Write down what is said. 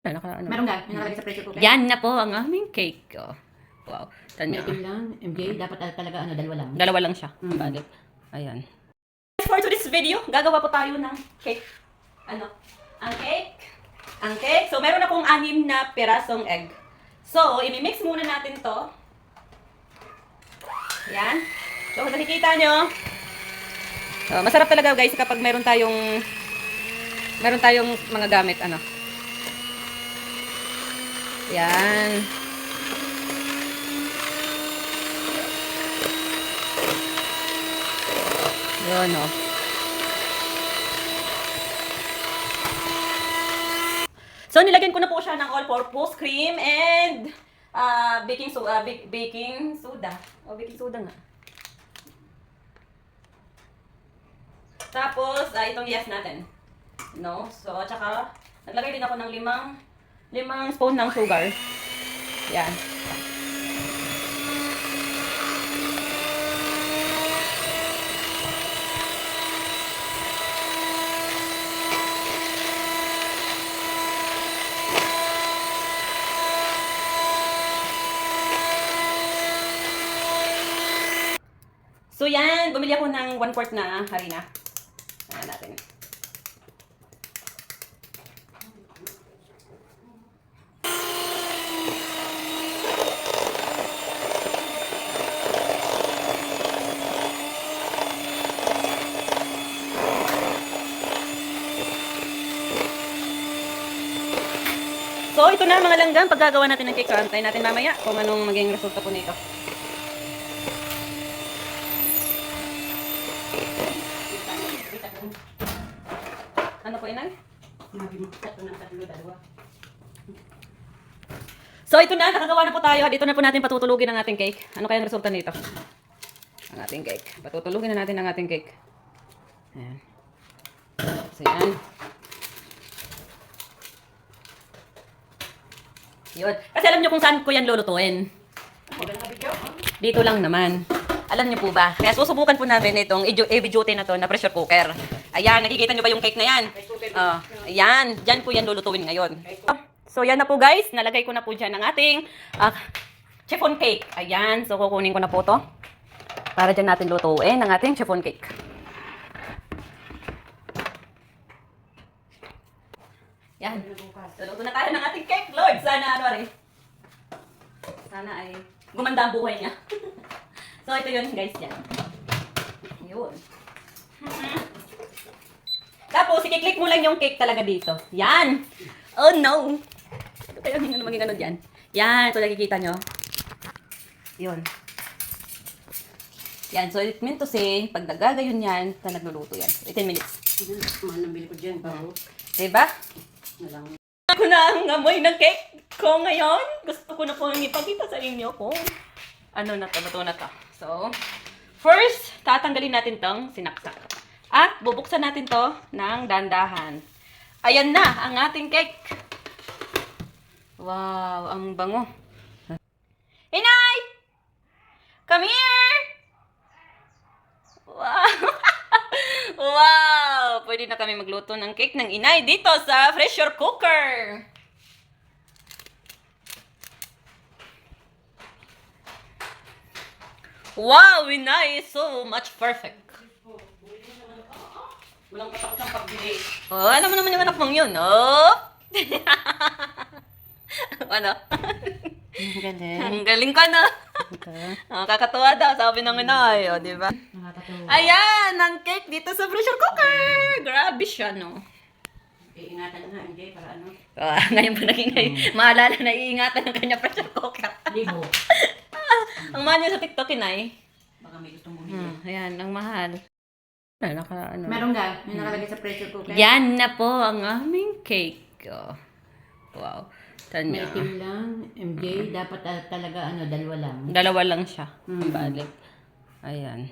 Meron ka? May nakalagay sa pressure cooker? Yan na po ang aming cake. Oh. Wow. Tanya. Itim lang, MJ. Dapat talaga dalawa lang. Dalawa lang siya. Balik. Ayan. For today's video, gagawa po tayo ng cake. Ano? Ang cake. Ang cake. So, meron akong 6 na pirasong egg. So, imimix muna natin to. Yan. So, kung nakikita nyo, masarap talaga guys kapag meron tayong mga gamit. Ano? Yan. Yun, oh. So, nilagyan ko na po siya ng all-purpose cream and baking soda. O, baking soda nga. Tapos, itong yes natin. No? So, tsaka, naglagay din ako ng 5 spoon ng sugar. Yan. So yan, bumili ako ng 1/4 na harina. Ayan natin. So ito na mga langgam, paggagawa natin ng cake. So antayin natin mamaya kung anong maging resulta po nito. Ano po, inay? So, ito na. Nakagawa na po tayo. Dito na po natin patutulugin ang ating cake. Ano kaya ang resulta nito? Ang ating cake. Patutulugin na natin ang ating cake. Ayan. So, yan. Yun. Kasi alam nyo kung saan ko yan lulutuin. Dito lang naman. Alam niyo po ba? Kaya susubukan po namin itong heavy duty na to na pressure cooker. Ayan, nakikita niyo ba yung cake na yan? Ayan, dyan po yan lulutuin ngayon. So yan na po guys, nalagay ko na po dyan ang ating chiffon cake. Ayan, so kukunin ko na po to. Para dyan natin lutuin ang ating chiffon cake. Yan. So luto na tayo ng ating cake, Lord. Sana sana ay gumanda ang buhay niya. So, ito yun guys, yan. Yun. Tapos, i-click mo lang yung cake talaga dito. Yan! Oh no! Ano kaya maging ano dyan? Yan, ito nakikita nyo. Yun. Yan, so it meant to say, pag nagagayon yan, na nagluluto yan. 18 minutes. Mahal ng bili ko dyan. Diba? Ako na ang amoy ng cake ko ngayon. Gusto ko na po ipakita sa inyo kung ano na to, luto na to. So, first, tatanggalin natin tong sinaksak. At bubuksan natin to ng dandahan. Ayan na, ang ating cake. Wow, ang bango. Inay! Come here! Wow! Wow! Pwede na kami magluto ng cake ng inay dito sa pressure cooker. Wow, inay is so much perfect. Walang patakot ng pagbili. Oh, alam mo naman yung anak mong yun, oh? Ano? Galing. Ang galing ka na. Kakatuwa daw, sabi ng inay, oh, di ba? Nakakatawa. Ayan, ang cake dito sa pressure cooker. Grabe siya, no? Iingatan nga, MJ, para ano? Ngayon pa naging maalala na iingatan ng kanya pressure cooker. Libo. Ang mahal niya sa TikTok, inay. Baka may gustong bumili. Ayan, ang mahal. Meron ka? May nakalagay sa pressure cooker? Yan na po ang aming cake. Oh. Wow. Tanya. Itim lang, MJ. Dapat talaga dalawa lang. Dalawa lang siya. Balik. Ayan.